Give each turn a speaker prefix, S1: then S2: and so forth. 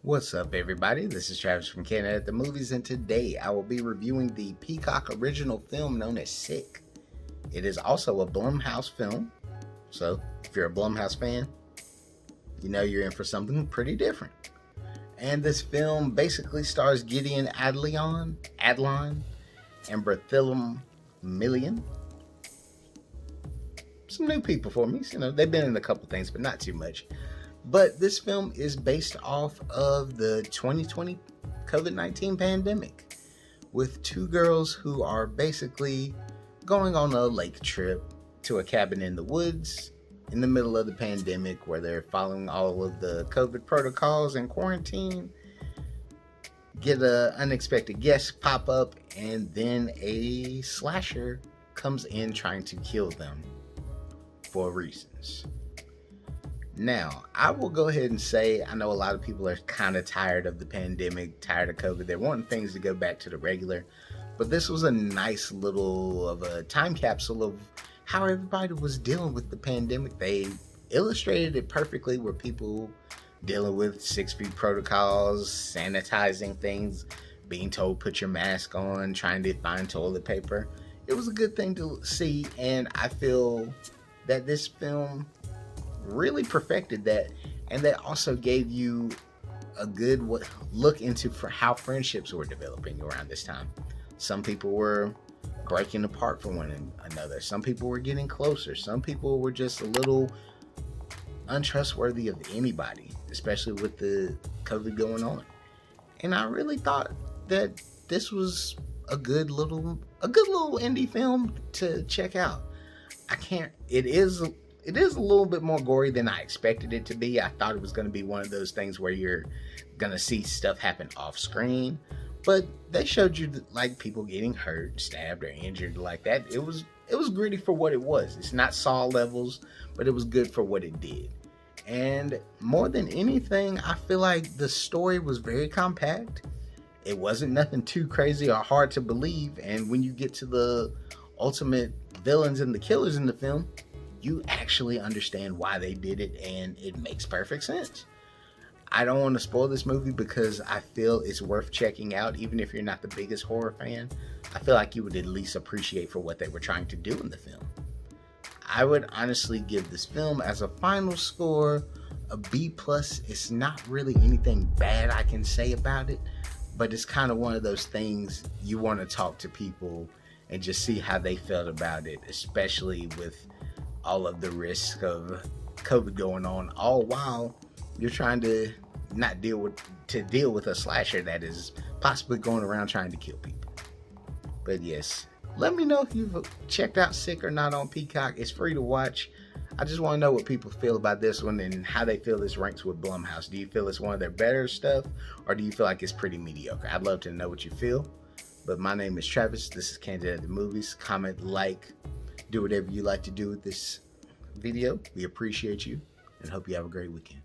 S1: What's up, everybody? This is Travis from Candid at the Movies, and today I will be reviewing the Peacock original film known as Sick. It is also a Blumhouse film, so if you're a Blumhouse fan, you know you're in for something pretty different. And this film basically stars Gideon Adlon, and Beth Million. Some new people for me, they've been in a couple things, but not too much. But this film is based off of the 2020 COVID-19 pandemic, with two girls who are basically going on a lake trip to a cabin in the woods in the middle of the pandemic, where they're following all of the COVID protocols and quarantine. Get an unexpected guest pop up, and then a slasher comes in trying to kill them for reasons. Now, I will go ahead and say, I know a lot of people are kind of tired of the pandemic, tired of COVID. They're wanting things to go back to the regular. But this was a nice little of a time capsule of how everybody was dealing with the pandemic. They illustrated it perfectly, where people dealing with 6 feet protocols, sanitizing things, being told put your mask on, trying to find toilet paper. It was a good thing to see, and I feel that this film really perfected that, and they also gave you a good look into for how friendships were developing around this time. Some people were breaking apart from one another. Some people were getting closer. Some people were just a little untrustworthy of anybody, especially with the COVID going on. And I really thought that this was a good little indie film to check out. It is a little bit more gory than I expected it to be. I thought it was going to be one of those things where you're going to see stuff happen off screen, but they showed you like people getting hurt, stabbed, or injured like that. It was gritty for what it was. It's not Saw levels, but it was good for what it did. And more than anything, I feel like the story was very compact. It wasn't nothing too crazy or hard to believe, and when you get to the ultimate villains and the killers in the film, you actually understand why they did it, and it makes perfect sense. I don't want to spoil this movie because I feel it's worth checking out. Even if you're not the biggest horror fan, I feel like you would at least appreciate for what they were trying to do in the film. I would honestly give this film, as a final score, a B+. It's not really anything bad I can say about it, but it's kind of one of those things you want to talk to people and just see how they felt about it, especially with all of the risk of COVID going on, all while you're trying to not deal with a slasher that is possibly going around trying to kill people. But yes, let me know if you've checked out Sick or not on Peacock. It's free to watch. I just want to know what people feel about this one and how they feel this ranks with Blumhouse. Do you feel it's one of their better stuff, or do you feel like it's pretty mediocre? I'd love to know what you feel. But my name is Travis. This is Candid at the Movies. Comment, like, do whatever you like to do with this video. We appreciate you and hope you have a great weekend.